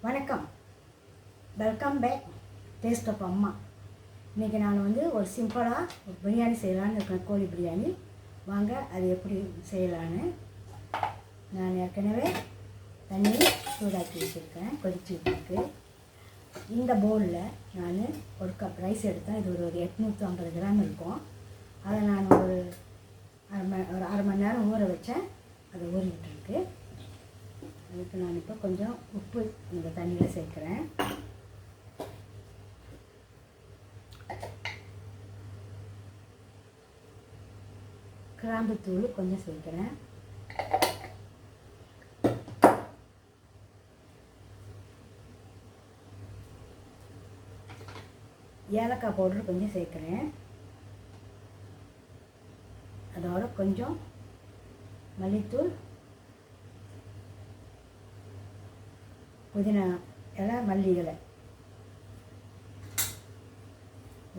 வணக்கம், welcome back taste of அம்மா. இன்றைக்கி நான் ஒரு சிம்பிளாக ஒரு பிரியாணி செய்யலான்னு இருக்கேன், கோழி பிரியாணி. வாங்க அது எப்படி செய்யலான்னு. நான் ஏற்கனவே தண்ணி சூடாக்கி வச்சுருக்கேன், கொதிச்சுருக்கு. இந்த பவுலில் நான் ஒரு கப் ரைஸ் எடுத்தேன். இது ஒரு 850 கிராம் இருக்கும். அதை நான் ஒரு அரை மணி நேரம் ஊற வச்சேன். அதை ஊறிக்கிட்டு இருக்கு. அதுக்கு நான் இப்போ கொஞ்சம் உப்பு இந்த தண்ணியில் சேர்க்குறேன். கிராம்புத்தூள் கொஞ்சம் சேர்க்குறேன். ஏலக்காய் பவுடர் கொஞ்சம் சேர்க்குறேன். அதோட கொஞ்சம் மல்லித்தூள், புதினா இலை, மல்லி இலை,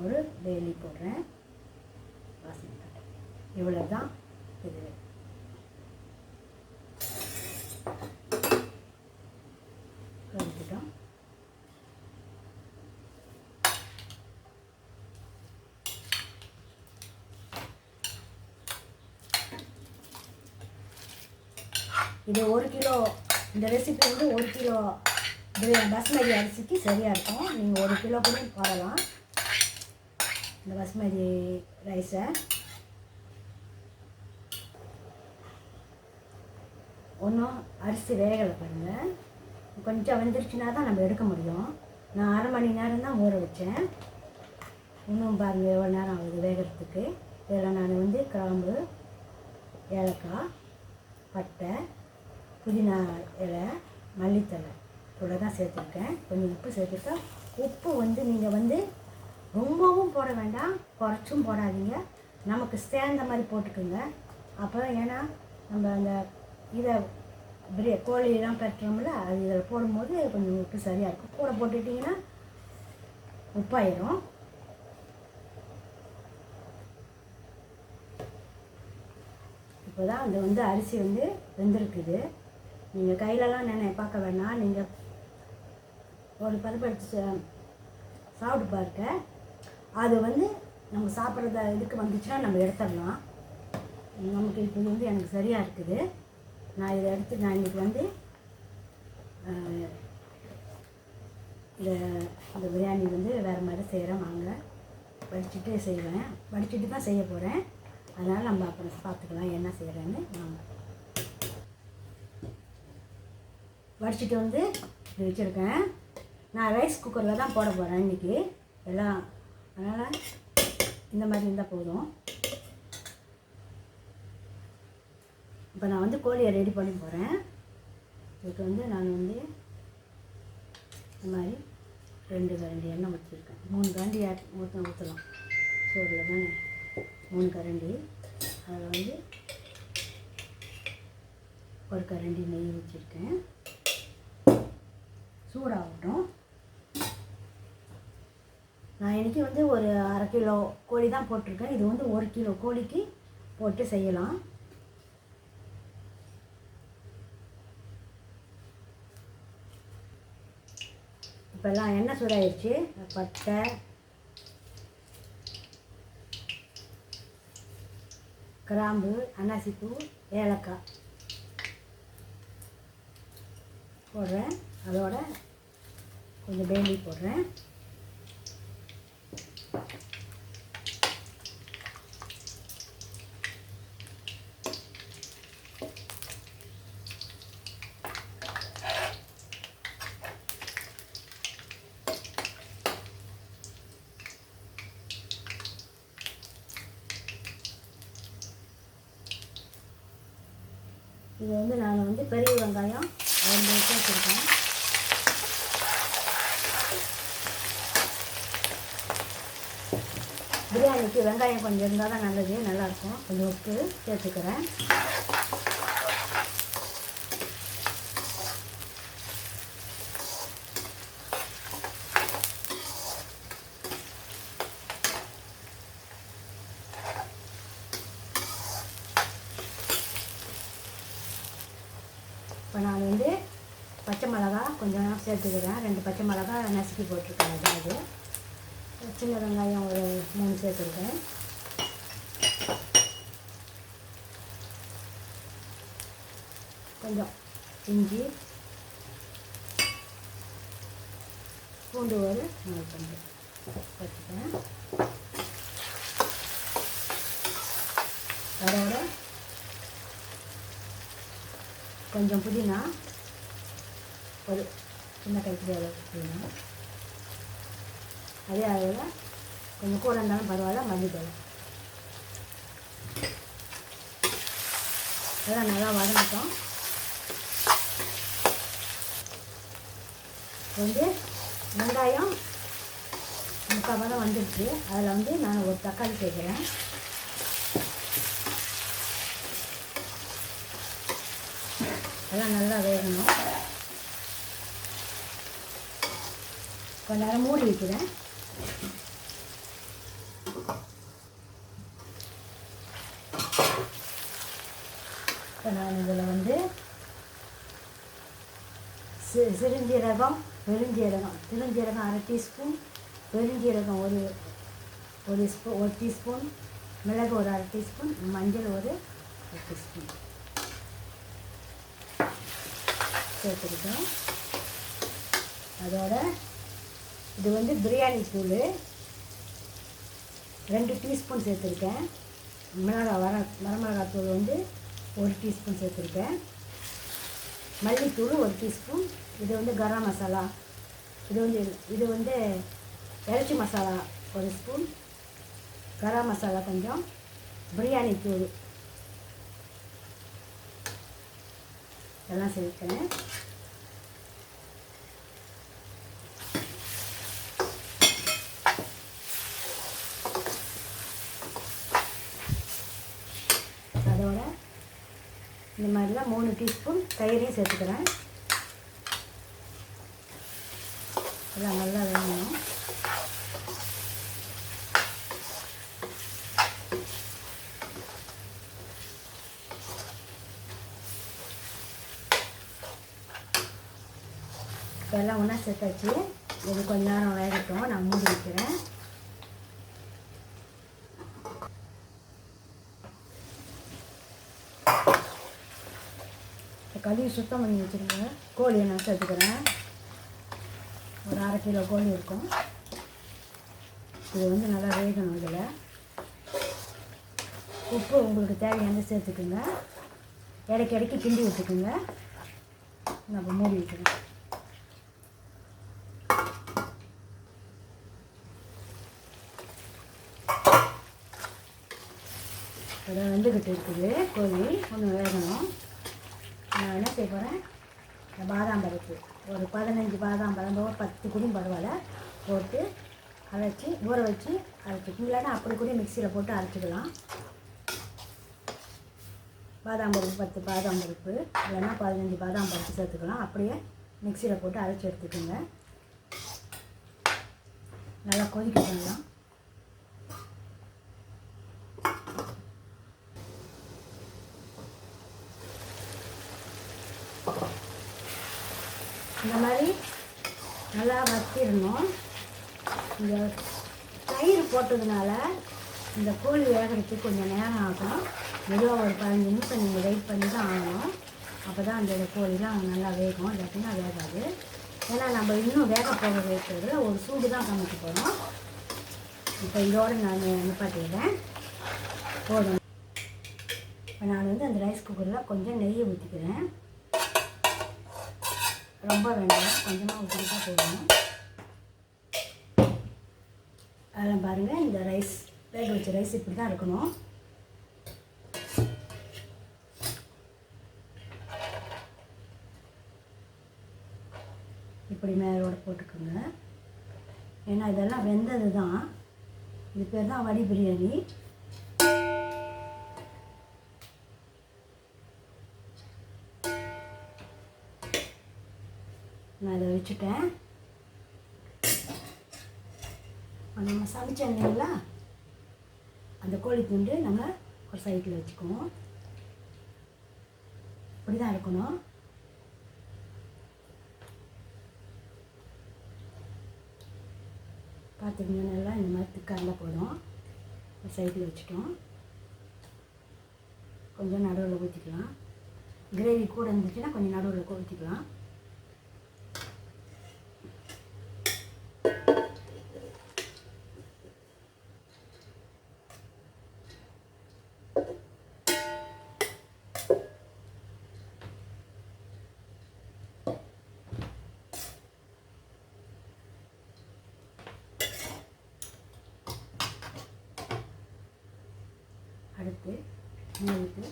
ஒரு டெய்லி போடுறேன். வாசனை இவ்வளோ தான் இது. கழிச்சிட்டோம். இது 1 கிலோ, இந்த ரெசிபி 1 கிலோ பாஸ்மதி அரிசிக்கு சரியாக இருக்கும். நீங்கள் 1 கிலோ கூட போடலாம் இந்த பாஸ்மதி ரைஸை. ஒன்றும் அரிசி வேகலை பாருங்கள். கொஞ்சம் வெந்துருச்சுன்னா தான் நம்ம எடுக்க முடியும். நான் அரை மணி நேரம் தான் ஊற வச்சேன். இன்னும் பாருங்கள் எவ்வளோ நேரம் ஆகுது வேகிறதுக்கு. இதில் நான் கிராம்பு, ஏலக்காய், பட்டை, புதினா இலை, மல்லித்தலை கூட தான் சேர்த்துருக்கேன். கொஞ்சம் உப்பு சேர்த்துட்டா. உப்பு நீங்கள் ரொம்பவும் போட வேண்டாம், குறைச்சும் போடாதீங்க. நமக்கு சேர்ந்த மாதிரி போட்டுக்குங்க. அப்போ ஏன்னா நம்ம அந்த இதை கோழியெல்லாம் பெற்றோம்ல, அது இதில் போடும்போது கொஞ்சம் உப்பு சரியாக இருக்கும். கூட போட்டுட்டிங்கன்னா உப்பாயிரும். இப்போ தான் அந்த அரிசி வெந்திருக்குது. நீங்கள் கையிலலாம் பார்க்க வேணாம். நீங்கள் ஒரு பதப்படுத்தி சாப்பிட்டு பாருங்க. அது நம்ம சாப்பிட்றத இதுக்கு வந்துச்சுன்னா நம்ம எடுத்துடலாம். நமக்கு இப்போ எனக்கு சரியாக இருக்குது. நான் இதை எடுத்து நான் இன்றைக்கி இந்த பிரியாணி வேறு மாதிரி செய்கிறேன். வாங்க வடிச்சுட்டு செய்வேன். வடிச்சுட்டு தான் செய்ய போகிறேன். அதனால் நம்ம அப்புறம் பார்த்துக்கலாம் என்ன செய்கிறேன்னு. வாங்க. வடிச்சுட்டு இப்படி வச்சுருக்கேன். நான் ரைஸ் குக்கரில் தான் போட போகிறேன் இன்றைக்கி எல்லாம். அதனால் இந்த மாதிரி இருந்தால் போதும். இப்போ நான் கோழியை ரெடி பண்ணி போகிறேன். இதுக்கு நான் இந்த மாதிரி 2 கரண்டி எண்ணெய் ஊற்றிருக்கேன். 3 கரண்டி ஊற்றலாம். சோறில் தானே 3 கரண்டி. அதில் 1 கரண்டி நெய் ஊற்றிருக்கேன். சூடாகட்டும். நான் இன்றைக்கி ஒரு அரை கிலோ கோழி தான் போட்டிருக்கேன். இது 1 கிலோ கோழிக்கு போட்டு செய்யலாம். இப்போல்லாம் எண்ணெய் சூடாகிடுச்சு. பட்டை, கிராம்பு, அன்னாசிப்பூ, ஏலக்காய் போடுறேன். அதோட கொஞ்சம் பேலி போடுறேன். இது நான் பெரிய வெங்காயம் 2 வச்சுருக்கேன். பிரியாணிக்கு வெங்காயம் கொஞ்சம் இருந்தால் தான் நல்லது, நல்லாயிருக்கும். கொஞ்சம் உப்பு சேர்த்துக்கிறேன். இப்போ நான் பச்சை மிளகா கொஞ்சம் சேர்த்துக்கிறேன். 2 பச்சை மிளகா நசுக்கி போட்டிருக்கேன். அதாவது சின்ன வெங்காயம் ஒரு 3 சேர்த்துருக்கேன். கொஞ்சம் இஞ்சி, பூண்டு ஒரு 4 பஞ்சு வச்சுக்கேன். அதோட கொஞ்சம் புதினா, ஒரு சின்ன கைப்பிடி அளவு புதினா, அதே அளவில் கொஞ்சம் கூட இருந்தாலும் பரவாயில்ல மல்லித்தூள். அதெல்லாம் நல்லா வதங்கட்டும். வந்து வெங்காயம் 3/4 பதம் வந்துடுச்சு. அதில் வந்து நான் ஒரு தக்காளி சேர்க்குறேன். அதெல்லாம் நல்லா வேகணும். கொஞ்ச நேரம் மூடி வைக்கிறேன். இப்போ நான் இதில் வந்து சிறுஞ்சீரகம், பெருஞ்சீரகம், சிறுஞ்சீரகம் 1/2 டீஸ்பூன், பெருஞ்சீரகம் ஒரு டீஸ்பூன், மிளகு ஒரு 1/2 டீஸ்பூன், மஞ்சள் ஒரு 1 டீஸ்பூன் சேர்த்துருக்கேன். அதோட இது வந்து பிரியாணி தூள் 2 டீஸ்பூன் சேர்த்துருக்கேன். வரமிளகாய் தூள் வந்து 1 டீஸ்பூன் சேர்த்துருக்கேன். மல்லித்தூள் 1 டீஸ்பூன். இது வந்து கரம் மசாலா, இது வந்து இறைச்சி மசாலா 1 ஸ்பூன், கரம் மசாலா கொஞ்சம், பிரியாணி தூள் எல்லாம் சேர்க்கிறேன். அதோட இந்த மாதிரிலாம் 3 டீஸ்பூன் தயிரையும் சேர்த்துக்கிறேன். எல்லாம் நல்லா வேகணும். இப்போ எல்லாம் ஒன்றா சேர்த்தாச்சு. இது கொஞ்ச நேரம் வேகட்டும். நான் மூடி வைக்கிறேன். கழுவி சுத்தம் பண்ணி வச்சுருக்கேன். கோழியை நான் சேர்த்துக்கிறேன். ஒரு 1/2 கிலோ கோழி இருக்கும். இது வந்து நல்லா வேகணும். இதில் உப்பு உங்களுக்கு தேவையான சேர்த்துக்குங்க. இடைக்கு கிண்டி விட்டுக்குங்க. நம்ம மூடி வைக்கிறோம். அதை வெந்துக்கிட்டு இருக்குது. கோழி கொஞ்சம் வேகணும். நான் என்ன செய்ய போகிறேன், இந்த பாதாம் பருப்பு ஒரு 15 பாதாம் பருப்பு, ஒரு 10 கூட பரவாயில்ல போட்டு அரைச்சி ஊற வச்சு அரைச்சிக்கணும். இல்லைன்னா அப்படி கூட மிக்சியில் போட்டு அரைச்சிக்கலாம். பாதாம் பருப்பு 10 பாதாம் பருப்பு இல்லைன்னா 15 பாதாம் பருப்பு சேர்த்துக்கலாம். அப்படியே மிக்சியில் போட்டு அரைச்சி எடுத்துக்கோங்க. நல்லா கொதிக்க பண்ணலாம். இந்த மாதிரி நல்லா வச்சிடணும். இந்த தயிர் போட்டதுனால இந்த கோழி வேகிறதுக்கு கொஞ்சம் நேரம் ஆகும். மெதுவாக ஒரு 15 நிமிஷம் நீங்கள் வெயிட் பண்ணி தான் ஆகணும். அப்போ தான் அந்த கோழிலாம் நல்லா வேகும். இல்லாட்டினா வேகாது. ஏன்னா நம்ம இன்னும் வேக போக வைக்கிறது ஒரு சூடு தான் சமைக்க போகிறோம். இப்போ இதோடு நான் நிப்பாட்டிடுறேன். போதும். இப்போ நான் வந்து அந்த ரைஸ் குக்கரில் கொஞ்சம் நெய்யை ஊற்றிக்கிறேன். ரொம்ப வேண்டாம், கொஞ்சமாக ஊற்றிட்டா போதும். அதெல்லாம் பாருங்கள், இந்த ரைஸ் வேக வச்ச ரைஸ் இப்படி தான் இருக்கணும். இப்படி மேலோட போட்டுக்கோங்க. ஏன்னா இதெல்லாம் வெந்தது தான். இது பேர் தான் வடி பிரியாணி. நான் அதை வச்சுட்டேன். நம்ம சமைச்சோம் இல்லைங்களா, அந்த கோழி துண்டு நம்ம ஒரு சைடில் வச்சுக்குவோம். இப்படி தான் இருக்கணும். பார்த்துக்கிங்க, நல்லா இந்த மாதிரி திக்காரில் போதும். சைடில் வச்சுட்டோம். கொஞ்சம் நடுவில் ஊற்றிக்கலாம். கிரேவி கூட இருந்துச்சுன்னா கொஞ்சம் நடுவில் ஊற்றிக்கலாம். அடுத்து மூணுக்கு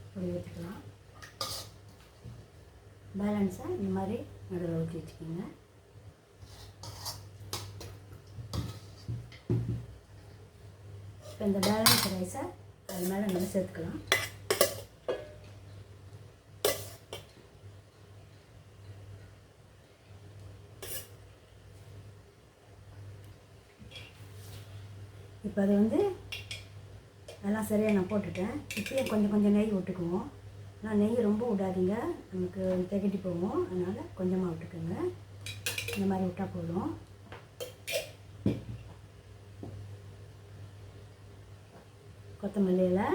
இப்படி ஊற்றிக்கலாம். பேலன்ஸாக இந்த மாதிரி நடுவில் ஊற்றி வச்சுக்கோங்க. இப்போ இந்த பேலன்ஸ் ரைஸை அது மேலே நம்ம சேர்த்துக்கலாம். இப்போ அது எல்லாம் சரியாக நான் போட்டுட்டேன். இப்போயே கொஞ்சம் கொஞ்சம் நெய் விட்டுக்குவோம். ஆனால் நெய் ரொம்ப விடாதீங்க, நமக்கு திகட்டி போவோம். அதனால் கொஞ்சமாக விட்டுக்கோங்க. இந்த மாதிரி விட்டால் போதும். கொத்தமல்லி இலை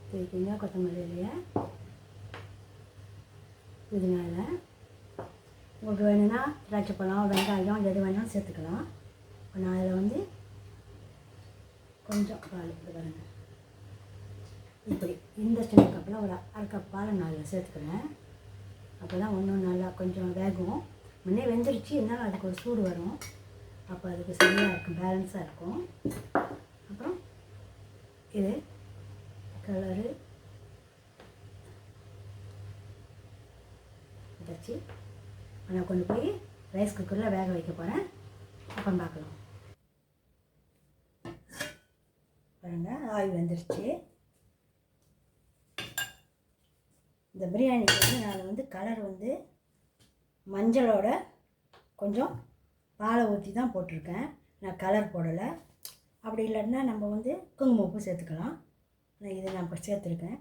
தூக்கிங்க, கொத்தமல்லி இலையை, புதினா இலை, உங்களுக்கு வேணும்னா திராட்சை பழம், வெங்காயம் எது வேணாலும் சேர்த்துக்கலாம். இப்போ நான் அதில் கொஞ்சம் பால் பாருங்க, இப்படி இந்த சின்ன கப்பில் ஒரு அரை கப் பால் நான் அதில் சேர்த்துக்கிறேன். அப்போ தான் ஒன்றும் நல்லா கொஞ்சம் வேகும். முன்னே வெந்துருச்சு, இருந்தாலும் அதுக்கு ஒரு சூடு வரும். அப்போ அதுக்கு சரியாக இருக்கும், பேலன்ஸாக இருக்கும். அப்புறம் இது கலரு வச்சு நான் கொண்டு போய் ரைஸ் குக்கரில் வேக வைக்க போகிறேன். அப்புறம் பார்க்கலாம். பாருங்கள், ஆயில் வந்துருச்சு. இந்த பிரியாணிக்கு நான் கலர் மஞ்சளோட கொஞ்சம் பாலை ஊற்றி தான் போட்டிருக்கேன். நான் கலர் போடலை. அப்படி இல்லைன்னா நம்ம குங்குமப்பூ சேர்த்துக்கலாம். இதை நான் இப்போ சேர்த்துருக்கேன்.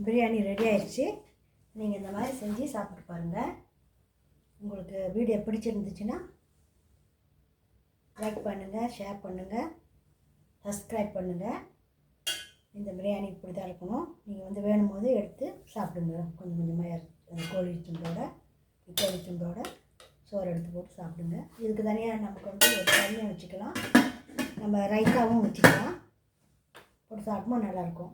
பிரியாணி ரெடி ஆயிடுச்சு. நீங்கள் இந்த மாதிரி செஞ்சு சாப்பிட்டு பாருங்கள். உங்களுக்கு வீடியோ பிடிச்சிருந்துச்சுன்னா லைக் பண்ணுங்கள், ஷேர் பண்ணுங்கள், சப்ஸ்கிரைப் பண்ணுங்கள். இந்த பிரியாணி இப்படி தான் இருக்கணும். நீங்கள் வேணும் போது எடுத்து சாப்பிடுங்க. கொஞ்சம் கொஞ்சமாக கோழி துண்டோட சோறு எடுத்து போட்டு சாப்பிடுங்க. இதுக்கு தனியாக நமக்கு ஒரு தனியாக வச்சுக்கலாம். நம்ம ரைத்தாவும் வச்சுக்கலாம். போட்டு சாப்பிடும்போது நல்லாயிருக்கும்.